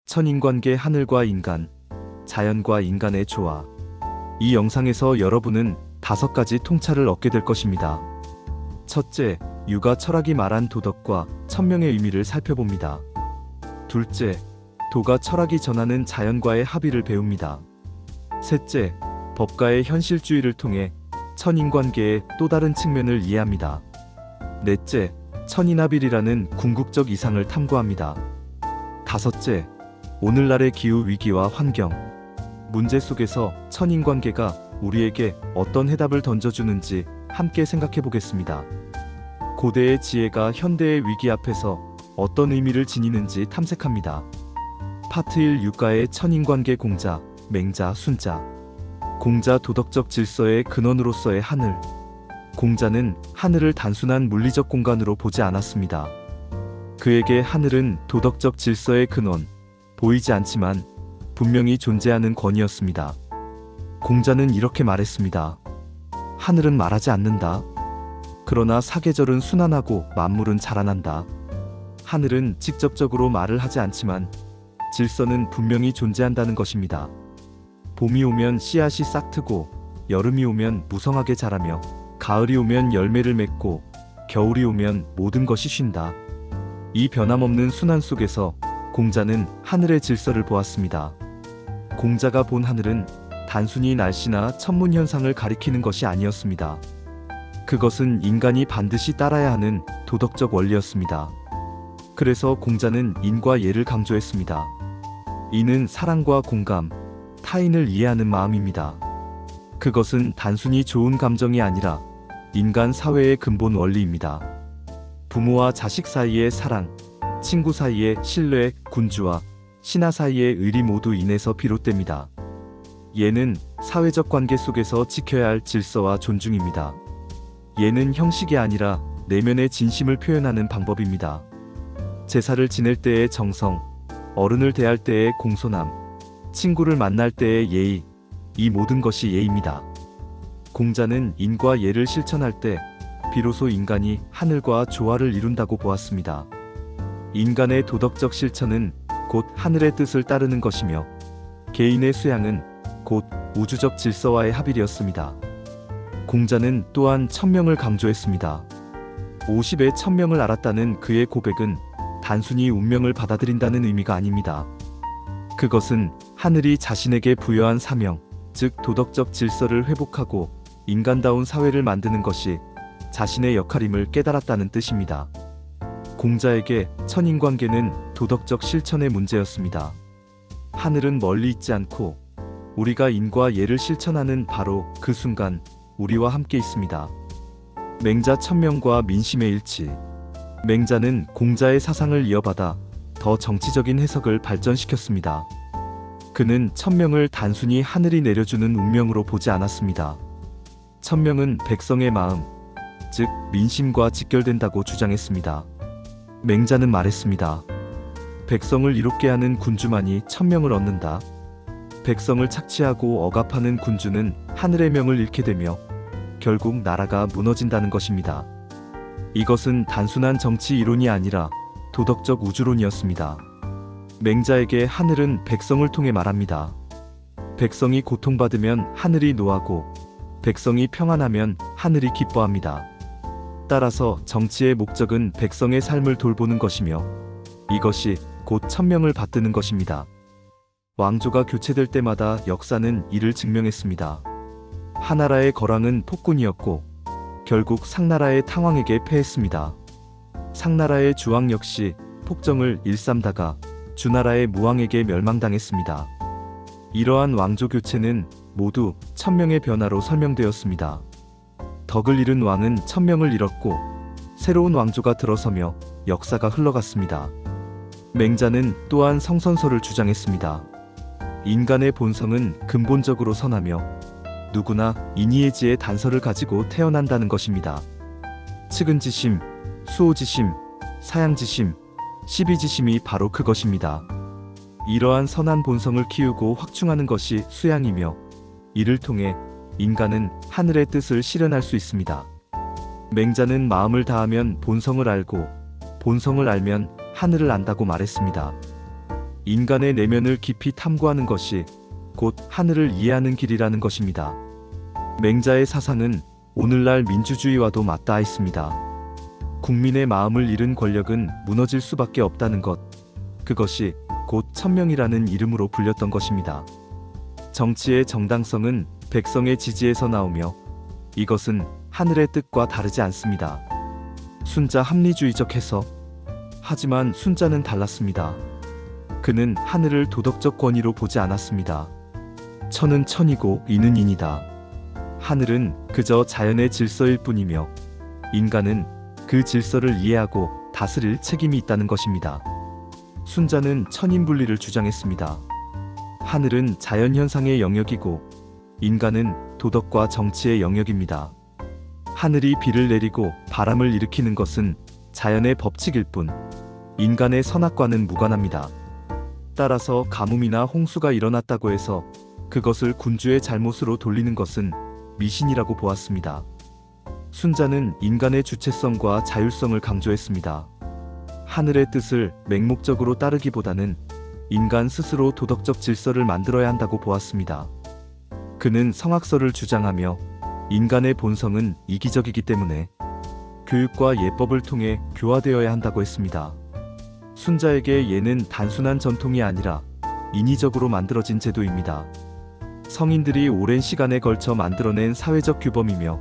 천인관계 하늘과 인간, 자연과 인간의 조화. 이 영상에서 여러분은 5가지 통찰을 얻게 될 것입니다. 첫째, 유가 철학이 말한 도덕과 천명의 의미를 살펴봅니다. 둘째, 도가 철학이 전하는 자연과의 합의를 배웁니다. 셋째, 법가의 현실주의를 통해 천인관계의 또 다른 측면을 이해합니다. 넷째, 천인합일이라는 궁극적 이상을 탐구합니다. 다섯째, 오늘날의 기후 위기와 환경, 문제 속에서 천인관계가 우리에게 어떤 해답을 던져주는지 함께 생각해 보겠습니다. 고대의 지혜가 현대의 위기 앞에서 어떤 의미를 지니는지 탐색합니다. 파트 1, 유가의 천인관계 공자, 맹자, 순자. 공자, 도덕적 질서의 근원으로서의 하늘. 공자는 하늘을 단순한 물리적 공간으로 보지 않았습니다. 그에게 하늘은 도덕적 질서의 근원, 보이지 않지만 분명히 존재하는 권위였습니다. 공자는 이렇게 말했습니다. 하늘은 말하지 않는다. 그러나 사계절은 순환하고 만물은 자라난다. 하늘은 직접적으로 말을 하지 않지만 질서는 분명히 존재한다는 것입니다. 봄이 오면 씨앗이 싹트고, 여름이 오면 무성하게 자라며, 가을이 오면 열매를 맺고, 겨울이 오면 모든 것이 쉰다. 이 변함없는 순환 속에서 공자는 하늘의 질서를 보았습니다. 공자가 본 하늘은 단순히 날씨나 천문 현상을 가리키는 것이 아니었습니다. 그것은 인간이 반드시 따라야 하는 도덕적 원리였습니다. 그래서 공자는 인과 예를 강조했습니다. 이는 사랑과 공감, 타인을 이해하는 마음입니다. 그것은 단순히 좋은 감정이 아니라 인간 사회의 근본 원리입니다. 부모와 자식 사이의 사랑, 친구 사이의 신뢰, 군주와 신하 사이의 의리 모두 인에서 비롯됩니다. 예는 사회적 관계 속에서 지켜야 할 질서와 존중입니다. 예는 형식이 아니라 내면의 진심을 표현하는 방법입니다. 제사를 지낼 때의 정성, 어른을 대할 때의 공손함, 친구를 만날 때의 예의, 이 모든 것이 예입니다. 공자는 인과 예를 실천할 때 비로소 인간이 하늘과 조화를 이룬다고 보았습니다. 인간의 도덕적 실천은 곧 하늘의 뜻을 따르는 것이며 개인의 수양은 곧 우주적 질서와의 합일이었습니다. 공자는 또한 천명을 강조했습니다. 50의 천명을 알았다는 그의 고백은 단순히 운명을 받아들인다는 의미가 아닙니다. 그것은 하늘이 자신에게 부여한 사명, 즉 도덕적 질서를 회복하고 인간다운 사회를 만드는 것이 자신의 역할임을 깨달았다는 뜻입니다. 공자에게 천인관계는 도덕적 실천의 문제였습니다. 하늘은 멀리 있지 않고 우리가 인과 예를 실천하는 바로 그 순간 우리와 함께 있습니다. 맹자 천명과 민심의 일치. 맹자는 공자의 사상을 이어받아 더 정치적인 해석을 발전시켰습니다. 그는 천명을 단순히 하늘이 내려주는 운명으로 보지 않았습니다. 천명은 백성의 마음, 즉 민심과 직결된다고 주장했습니다. 맹자는 말했습니다. 백성을 이롭게 하는 군주만이 천명을 얻는다. 백성을 착취하고 억압하는 군주는 하늘의 명을 잃게 되며 결국 나라가 무너진다는 것입니다. 이것은 단순한 정치 이론이 아니라 도덕적 우주론이었습니다. 맹자에게 하늘은 백성을 통해 말합니다. 백성이 고통받으면 하늘이 노하고 백성이 평안하면 하늘이 기뻐합니다. 따라서 정치의 목적은 백성의 삶을 돌보는 것이며 이것이 곧 천명을 받드는 것입니다. 왕조가 교체될 때마다 역사는 이를 증명했습니다. 하나라의 거랑은 폭군이었고 결국 상나라의 탕왕에게 패했습니다. 상나라의 주왕 역시 폭정을 일삼다가 주나라의 무왕에게 멸망당했습니다. 이러한 왕조 교체는 모두 천명의 변화로 설명되었습니다. 덕을 잃은 왕은 천명을 잃었고 새로운 왕조가 들어서며 역사가 흘러갔습니다. 맹자는 또한 성선설을 주장했습니다. 인간의 본성은 근본적으로 선하며 누구나 인의의지의 단서를 가지고 태어난다는 것입니다. 측은지심, 수호지심, 사양지심, 시비지심이 바로 그것입니다. 이러한 선한 본성을 키우고 확충하는 것이 수양이며 이를 통해 인간은 하늘의 뜻을 실현할 수 있습니다. 맹자는 마음을 다하면 본성을 알고 본성을 알면 하늘을 안다고 말했습니다. 인간의 내면을 깊이 탐구하는 것이 곧 하늘을 이해하는 길이라는 것입니다. 맹자의 사상은 오늘날 민주주의와도 맞닿아 있습니다. 국민의 마음을 잃은 권력은 무너질 수밖에 없다는 것, 그것이 곧 천명이라는 이름으로 불렸던 것입니다. 정치의 정당성은 백성의 지지에서 나오며 이것은 하늘의 뜻과 다르지 않습니다. 순자 합리주의적 해석. 하지만 순자는 달랐습니다. 그는 하늘을 도덕적 권위로 보지 않았습니다. 천은 천이고 인은 인이다. 하늘은 그저 자연의 질서일 뿐이며 인간은 그 질서를 이해하고 다스릴 책임이 있다는 것입니다. 순자는 천인분리를 주장했습니다. 하늘은 자연현상의 영역이고 인간은 도덕과 정치의 영역입니다. 하늘이 비를 내리고 바람을 일으키는 것은 자연의 법칙일 뿐 인간의 선악과는 무관합니다. 따라서 가뭄이나 홍수가 일어났다고 해서 그것을 군주의 잘못으로 돌리는 것은 미신이라고 보았습니다. 순자는 인간의 주체성과 자율성을 강조했습니다. 하늘의 뜻을 맹목적으로 따르기보다는 인간 스스로 도덕적 질서를 만들어야 한다고 보았습니다. 그는 성악설을 주장하며 인간의 본성은 이기적이기 때문에 교육과 예법을 통해 교화되어야 한다고 했습니다. 순자에게 예는 단순한 전통이 아니라 인위적으로 만들어진 제도입니다. 성인들이 오랜 시간에 걸쳐 만들어낸 사회적 규범이며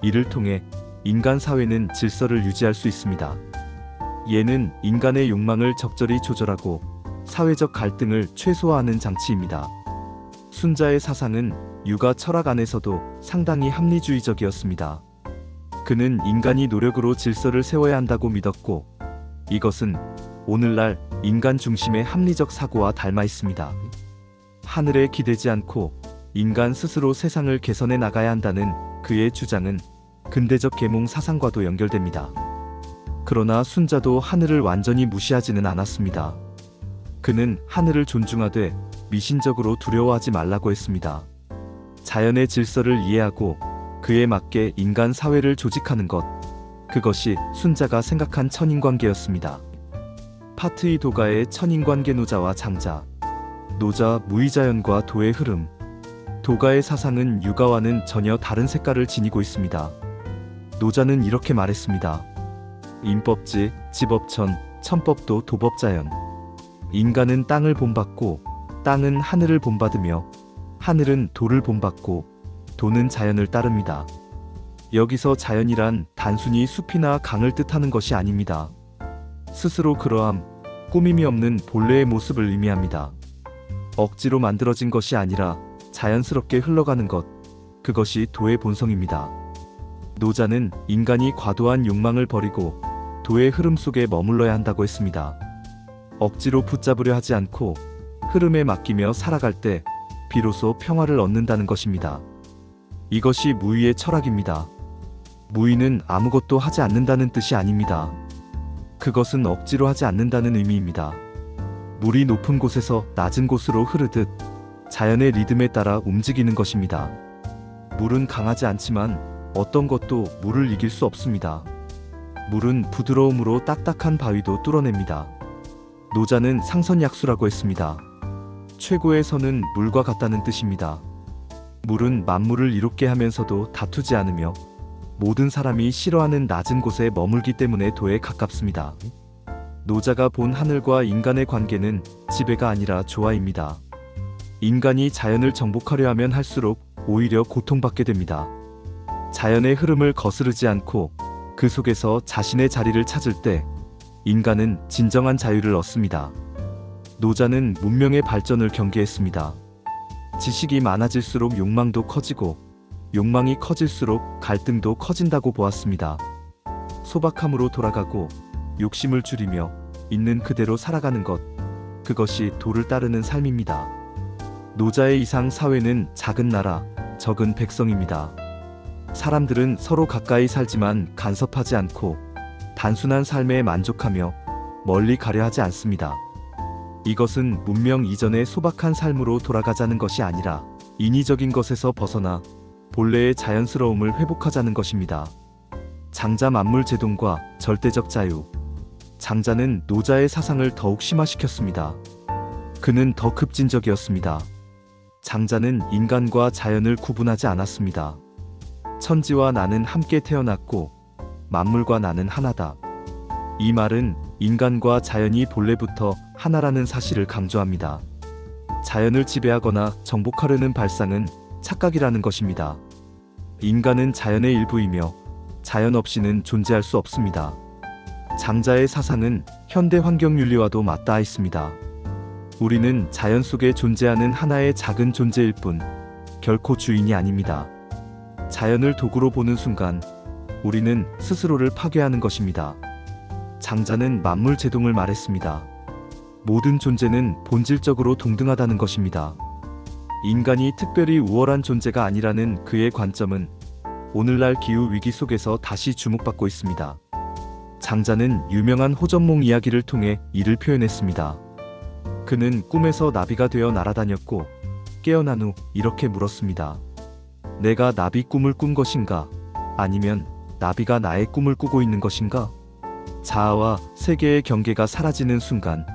이를 통해 인간 사회는 질서를 유지할 수 있습니다. 예는 인간의 욕망을 적절히 조절하고 사회적 갈등을 최소화하는 장치입니다. 순자의 사상은 육아 철학 안에서도 상당히 합리주의적이었습니다. 그는 인간이 노력으로 질서를 세워야 한다고 믿었고 이것은 오늘날 인간 중심의 합리적 사고와 닮아 있습니다. 하늘에 기대지 않고 인간 스스로 세상을 개선해 나가야 한다는 그의 주장은 근대적 계몽 사상과도 연결됩니다. 그러나 순자도 하늘을 완전히 무시하지는 않았습니다. 그는 하늘을 존중하되 미신적으로 두려워하지 말라고 했습니다. 자연의 질서를 이해하고 그에 맞게 인간 사회를 조직하는 것, 그것이 순자가 생각한 천인관계였습니다. 파트 2 도가의 천인관계. 노자와 장자. 노자 무의자연과 도의 흐름. 도가의 사상은 육아와는 전혀 다른 색깔을 지니고 있습니다. 노자는 이렇게 말했습니다. 인법지, 지법천, 천법도 도법자연. 인간은 땅을 본받고 땅은 하늘을 본받으며 하늘은 도를 본받고 도는 자연을 따릅니다. 여기서 자연이란 단순히 숲이나 강을 뜻하는 것이 아닙니다. 스스로 그러함, 꾸밈이 없는 본래의 모습을 의미합니다. 억지로 만들어진 것이 아니라 자연스럽게 흘러가는 것, 그것이 도의 본성입니다. 노자는 인간이 과도한 욕망을 버리고 도의 흐름 속에 머물러야 한다고 했습니다. 억지로 붙잡으려 하지 않고 흐름에 맡기며 살아갈 때 비로소 평화를 얻는다는 것입니다. 이것이 무의의 철학입니다. 무의는 아무것도 하지 않는다는 뜻이 아닙니다. 그것은 억지로 하지 않는다는 의미입니다. 물이 높은 곳에서 낮은 곳으로 흐르듯 자연의 리듬에 따라 움직이는 것입니다. 물은 강하지 않지만 어떤 것도 물을 이길 수 없습니다. 물은 부드러움으로 딱딱한 바위도 뚫어냅니다. 노자는 상선약수라고 했습니다. 최고의 선은 물과 같다는 뜻입니다. 물은 만물을 이롭게 하면서도 다투지 않으며 모든 사람이 싫어하는 낮은 곳에 머물기 때문에 도에 가깝습니다. 노자가 본 하늘과 인간의 관계는 지배가 아니라 조화입니다. 인간이 자연을 정복하려 하면 할수록 오히려 고통받게 됩니다. 자연의 흐름을 거스르지 않고 그 속에서 자신의 자리를 찾을 때 인간은 진정한 자유를 얻습니다. 노자는 문명의 발전을 경계했습니다. 지식이 많아질수록 욕망도 커지고 욕망이 커질수록 갈등도 커진다고 보았습니다. 소박함으로 돌아가고 욕심을 줄이며 있는 그대로 살아가는 것, 그것이 도를 따르는 삶입니다. 노자의 이상 사회는 작은 나라, 적은 백성입니다. 사람들은 서로 가까이 살지만 간섭하지 않고 단순한 삶에 만족하며 멀리 가려 하지 않습니다. 이것은 문명 이전의 소박한 삶으로 돌아가자는 것이 아니라 인위적인 것에서 벗어나 본래의 자연스러움을 회복하자는 것입니다. 장자 만물 제동과 절대적 자유. 장자는 노자의 사상을 더욱 심화시켰습니다. 그는 더 급진적이었습니다. 장자는 인간과 자연을 구분하지 않았습니다. 천지와 나는 함께 태어났고 만물과 나는 하나다. 이 말은 인간과 자연이 본래부터 하나라는 사실을 강조합니다. 자연을 지배하거나 정복하려는 발상은 착각이라는 것입니다. 인간은 자연의 일부이며 자연 없이는 존재할 수 없습니다. 장자의 사상은 현대 환경윤리와도 맞닿아 있습니다. 우리는 자연 속에 존재하는 하나의 작은 존재일 뿐 결코 주인이 아닙니다. 자연을 도구로 보는 순간 우리는 스스로를 파괴하는 것입니다. 장자는 만물 제동을 말했습니다. 모든 존재는 본질적으로 동등하다는 것입니다. 인간이 특별히 우월한 존재가 아니라는 그의 관점은 오늘날 기후 위기 속에서 다시 주목받고 있습니다. 장자는 유명한 호전몽 이야기를 통해 이를 표현했습니다. 그는 꿈에서 나비가 되어 날아다녔고 깨어난 후 이렇게 물었습니다. 내가 나비 꿈을 꾼 것인가? 아니면 나비가 나의 꿈을 꾸고 있는 것인가? 자아와 세계의 경계가 사라지는 순간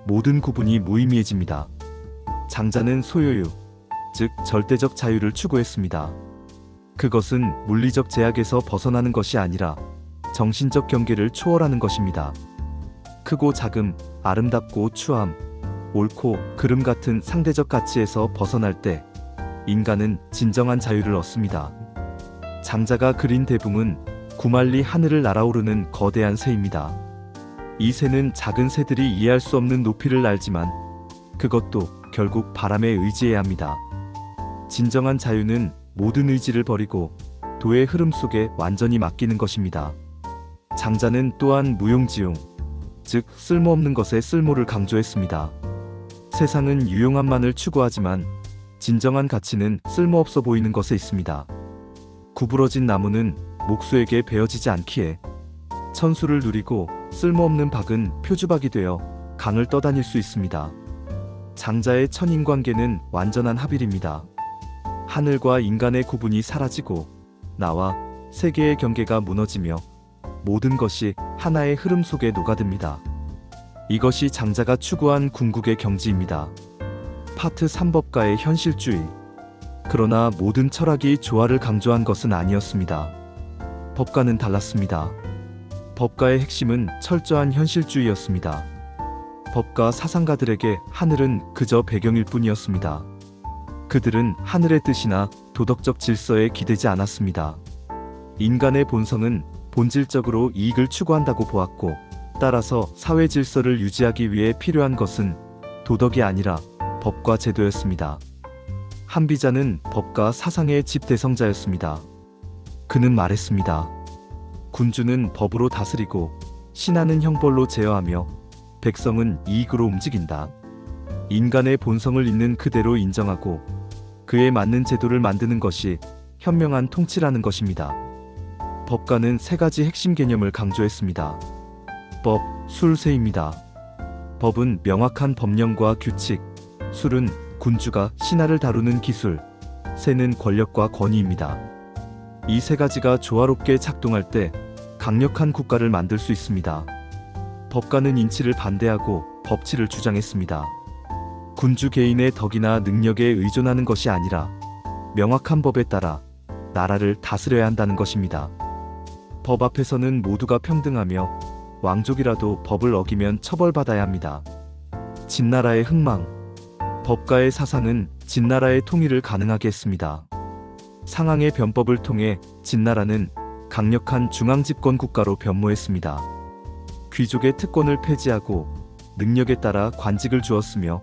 모든 구분이 무의미해집니다. 장자는 소유유, 즉 절대적 자유를 추구했습니다. 그것은 물리적 제약에서 벗어나는 것이 아니라 정신적 경계를 초월하는 것입니다. 크고 작음, 아름답고 추함, 옳고 그름 같은 상대적 가치에서 벗어날 때 인간은 진정한 자유를 얻습니다. 장자가 그린 대붕은 구말리 하늘을 날아오르는 거대한 새입니다. 이 새는 작은 새들이 이해할 수 없는 높이를 날지만 그것도 결국 바람에 의지해야 합니다. 진정한 자유는 모든 의지를 버리고 도의 흐름 속에 완전히 맡기는 것입니다. 장자는 또한 무용지용, 즉 쓸모없는 것의 쓸모를 강조했습니다. 세상은 유용함만을 추구하지만 진정한 가치는 쓸모없어 보이는 것에 있습니다. 구부러진 나무는 목수에게 베어지지 않기에 천수를 누리고 쓸모없는 박은 표주박이 되어 강을 떠다닐 수 있습니다. 장자의 천인관계는 완전한 합일입니다. 하늘과 인간의 구분이 사라지고 나와 세계의 경계가 무너지며 모든 것이 하나의 흐름 속에 녹아듭니다. 이것이 장자가 추구한 궁극의 경지입니다. 파트 3법가의 현실주의. 그러나 모든 철학이 조화를 강조한 것은 아니었습니다. 법가는 달랐습니다. 법가의 핵심은 철저한 현실주의였습니다. 법가 사상가들에게 하늘은 그저 배경일 뿐이었습니다. 그들은 하늘의 뜻이나 도덕적 질서에 기대지 않았습니다. 인간의 본성은 본질적으로 이익을 추구한다고 보았고, 따라서 사회 질서를 유지하기 위해 필요한 것은 도덕이 아니라 법과 제도였습니다. 한비자는 법과 사상의 집대성자였습니다. 그는 말했습니다. 군주는 법으로 다스리고 신하는 형벌로 제어하며 백성은 이익으로 움직인다. 인간의 본성을 있는 그대로 인정하고 그에 맞는 제도를 만드는 것이 현명한 통치라는 것입니다. 법가는 세 가지 핵심 개념을 강조했습니다. 법, 술, 세입니다. 법은 명확한 법령과 규칙, 술은 군주가 신하를 다루는 기술, 세는 권력과 권위입니다. 이 세 가지가 조화롭게 작동할 때 강력한 국가를 만들 수 있습니다. 법가는 인치를 반대하고 법치를 주장했습니다. 군주 개인의 덕이나 능력에 의존하는 것이 아니라 명확한 법에 따라 나라를 다스려야 한다는 것입니다. 법 앞에서는 모두가 평등하며 왕족이라도 법을 어기면 처벌받아야 합니다. 진나라의 흥망. 법가의 사상은 진나라의 통일을 가능하게 했습니다. 상항의 변법을 통해 진나라는 강력한 중앙집권 국가로 변모했습니다. 귀족의 특권을 폐지하고 능력에 따라 관직을 주었으며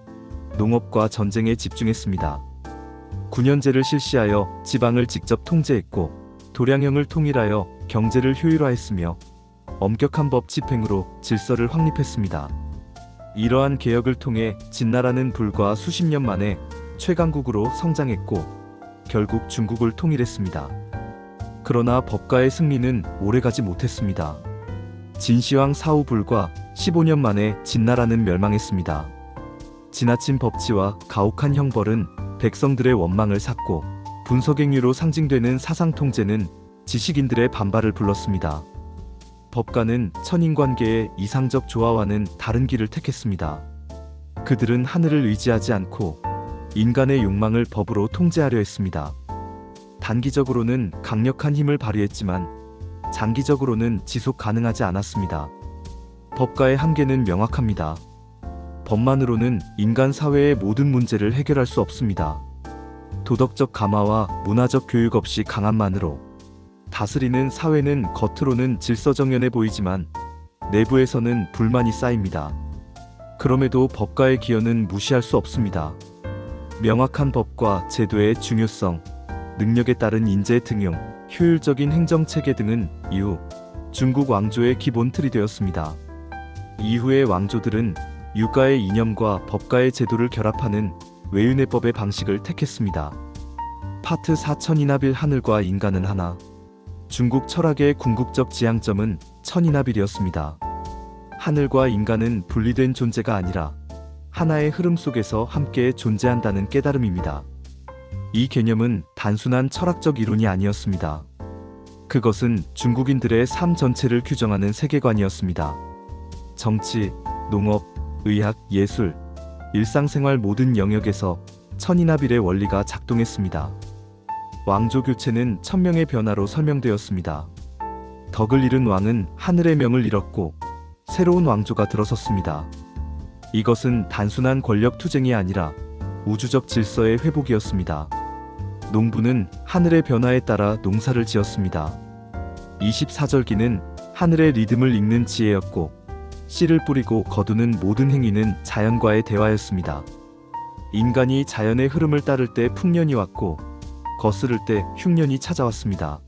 농업과 전쟁에 집중했습니다. 군현제를 실시하여 지방을 직접 통제했고 도량형을 통일하여 경제를 효율화했으며 엄격한 법 집행으로 질서를 확립했습니다. 이러한 개혁을 통해 진나라는 불과 수십 년 만에 최강국으로 성장했고 결국 중국을 통일했습니다. 그러나 법가의 승리는 오래가지 못했습니다. 진시황 사후 불과 15년 만에 진나라는 멸망했습니다. 지나친 법치와 가혹한 형벌은 백성들의 원망을 샀고 분석행위로 상징되는 사상 통제는 지식인들의 반발을 불렀습니다. 법가는 천인관계의 이상적 조화와는 다른 길을 택했습니다. 그들은 하늘을 의지하지 않고 인간의 욕망을 법으로 통제하려 했습니다. 단기적으로는 강력한 힘을 발휘했지만 장기적으로는 지속 가능하지 않았습니다. 법과의 한계는 명확합니다. 법만으로는 인간 사회의 모든 문제를 해결할 수 없습니다. 도덕적 감화와 문화적 교육 없이 강함만으로 다스리는 사회는 겉으로는 질서정연해 보이지만 내부에서는 불만이 쌓입니다. 그럼에도 법과의 기여는 무시할 수 없습니다. 명확한 법과 제도의 중요성, 능력에 따른 인재 등용, 효율적인 행정체계 등은 이후 중국 왕조의 기본 틀이 되었습니다. 이후의 왕조들은 유가의 이념과 법과의 제도를 결합하는 외윤회법의 방식을 택했습니다. 파트 4 천인합일 하늘과 인간은 하나. 중국 철학의 궁극적 지향점은 천인합일이었습니다. 하늘과 인간은 분리된 존재가 아니라 하나의 흐름 속에서 함께 존재한다는 깨달음입니다. 이 개념은 단순한 철학적 이론이 아니었습니다. 그것은 중국인들의 삶 전체를 규정하는 세계관이었습니다. 정치, 농업, 의학, 예술, 일상생활 모든 영역에서 천인합일의 원리가 작동했습니다. 왕조 교체는 천명의 변화로 설명되었습니다. 덕을 잃은 왕은 하늘의 명을 잃었고 새로운 왕조가 들어섰습니다. 이것은 단순한 권력 투쟁이 아니라 우주적 질서의 회복이었습니다. 농부는 하늘의 변화에 따라 농사를 지었습니다. 24절기는 하늘의 리듬을 읽는 지혜였고 씨를 뿌리고 거두는 모든 행위는 자연과의 대화였습니다. 인간이 자연의 흐름을 따를 때 풍년이 왔고 거스를 때 흉년이 찾아왔습니다.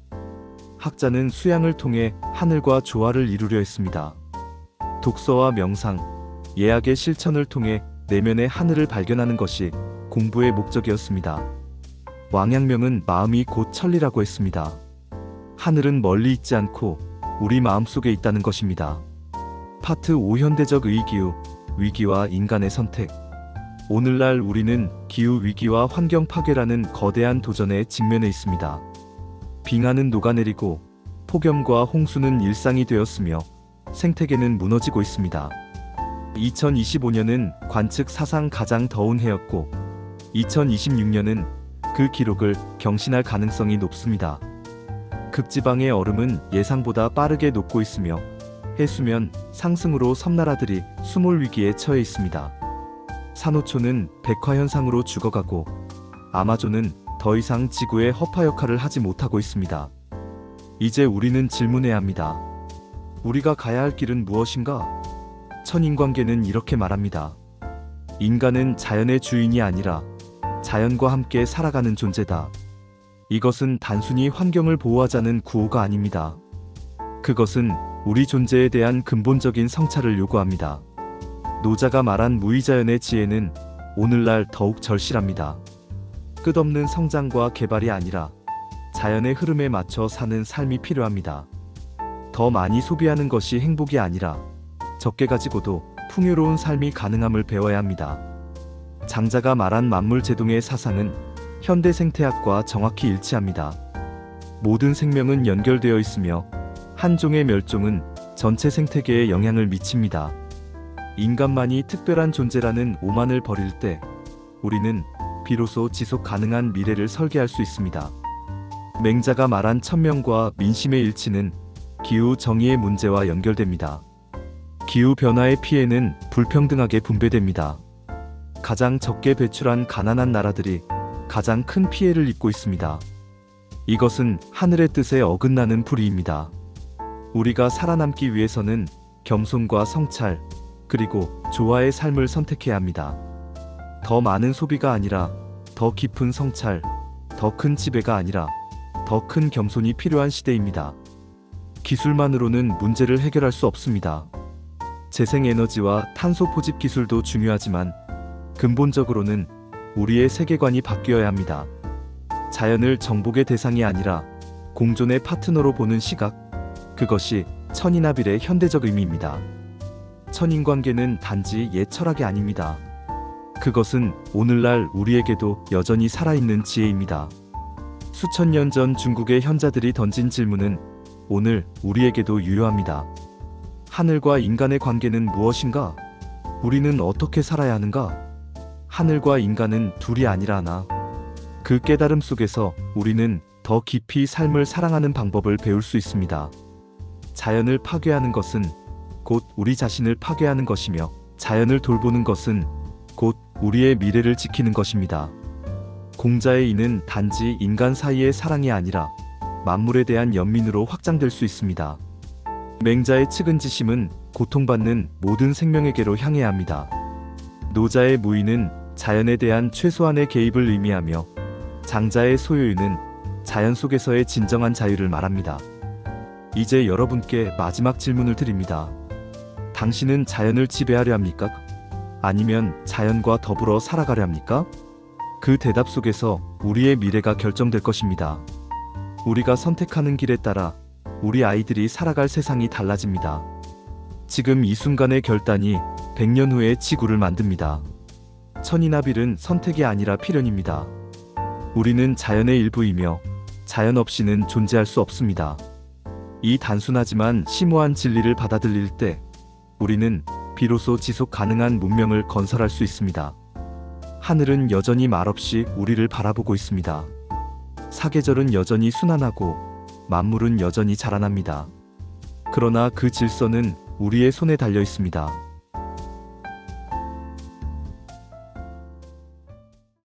학자는 수양을 통해 하늘과 조화를 이루려 했습니다. 독서와 명상, 예학의 실천을 통해 내면의 하늘을 발견하는 것이 공부의 목적이었습니다. 왕양명은 마음이 곧 천리라고 했습니다. 하늘은 멀리 있지 않고 우리 마음속에 있다는 것입니다. 파트 5 현대적 의기후, 위기와 인간의 선택. 오늘날 우리는 기후위기와 환경 파괴라는 거대한 도전에 직면해 있습니다. 빙하는 녹아내리고 폭염과 홍수는 일상이 되었으며 생태계는 무너지고 있습니다. 2025년은 관측 사상 가장 더운 해였고 2026년은 그 기록을 경신할 가능성이 높습니다. 극지방의 얼음은 예상보다 빠르게 녹고 있으며 해수면 상승으로 섬나라들이 수몰 위기에 처해 있습니다. 산호초는 백화현상으로 죽어가고 아마존은 더 이상 지구의 허파 역할을 하지 못하고 있습니다. 이제 우리는 질문해야 합니다. 우리가 가야 할 길은 무엇인가? 천인관계는 이렇게 말합니다. 인간은 자연의 주인이 아니라 자연과 함께 살아가는 존재다. 이것은 단순히 환경을 보호하자는 구호가 아닙니다. 그것은 우리 존재에 대한 근본적인 성찰을 요구합니다. 노자가 말한 무의자연의 지혜는 오늘날 더욱 절실합니다. 끝없는 성장과 개발이 아니라 자연의 흐름에 맞춰 사는 삶이 필요합니다. 더 많이 소비하는 것이 행복이 아니라 적게 가지고도 풍요로운 삶이 가능함을 배워야 합니다. 장자가 말한 만물제동의 사상은 현대 생태학과 정확히 일치합니다. 모든 생명은 연결되어 있으며 한 종의 멸종은 전체 생태계에 영향을 미칩니다. 인간만이 특별한 존재라는 오만을 버릴 때 우리는 비로소 지속 가능한 미래를 설계할 수 있습니다. 맹자가 말한 천명과 민심의 일치는 기후 정의의 문제와 연결됩니다. 기후 변화의 피해는 불평등하게 분배됩니다. 가장 적게 배출한 가난한 나라들이 가장 큰 피해를 입고 있습니다. 이것은 하늘의 뜻에 어긋나는 불의입니다. 우리가 살아남기 위해서는 겸손과 성찰, 그리고 조화의 삶을 선택해야 합니다. 더 많은 소비가 아니라 더 깊은 성찰, 더 큰 지배가 아니라 더 큰 겸손이 필요한 시대입니다. 기술만으로는 문제를 해결할 수 없습니다. 재생에너지와 탄소 포집 기술도 중요하지만 근본적으로는 우리의 세계관이 바뀌어야 합니다. 자연을 정복의 대상이 아니라 공존의 파트너로 보는 시각, 그것이 천인합일의 현대적 의미입니다. 천인관계는 단지 옛 철학이 아닙니다. 그것은 오늘날 우리에게도 여전히 살아있는 지혜입니다. 수천 년 전 중국의 현자들이 던진 질문은 오늘 우리에게도 유효합니다. 하늘과 인간의 관계는 무엇인가? 우리는 어떻게 살아야 하는가? 하늘과 인간은 둘이 아니라 하나. 그 깨달음 속에서 우리는 더 깊이 삶을 사랑하는 방법을 배울 수 있습니다. 자연을 파괴하는 것은 곧 우리 자신을 파괴하는 것이며, 자연을 돌보는 것은 곧 우리의 미래를 지키는 것입니다. 공자의 이는 단지 인간 사이의 사랑이 아니라 만물에 대한 연민으로 확장될 수 있습니다. 맹자의 측은지심은 고통받는 모든 생명에게로 향해야 합니다. 노자의 무의는 자연에 대한 최소한의 개입을 의미하며, 장자의 소유유는 자연 속에서의 진정한 자유를 말합니다. 이제 여러분께 마지막 질문을 드립니다. 당신은 자연을 지배하려 합니까? 아니면 자연과 더불어 살아가려 합니까? 그 대답 속에서 우리의 미래가 결정될 것입니다. 우리가 선택하는 길에 따라 우리 아이들이 살아갈 세상이 달라집니다. 지금 이 순간의 결단이 100년 후의 지구를 만듭니다. 천이나빌은 선택이 아니라 필연입니다. 우리는 자연의 일부이며 자연 없이는 존재할 수 없습니다. 이 단순하지만 심오한 진리를 받아들일 때 우리는 비로소 지속 가능한 문명을 건설할 수 있습니다. 하늘은 여전히 말없이 우리를 바라보고 있습니다. 사계절은 여전히 순환하고 만물은 여전히 자라납니다. 그러나 그 질서는 우리의 손에 달려 있습니다.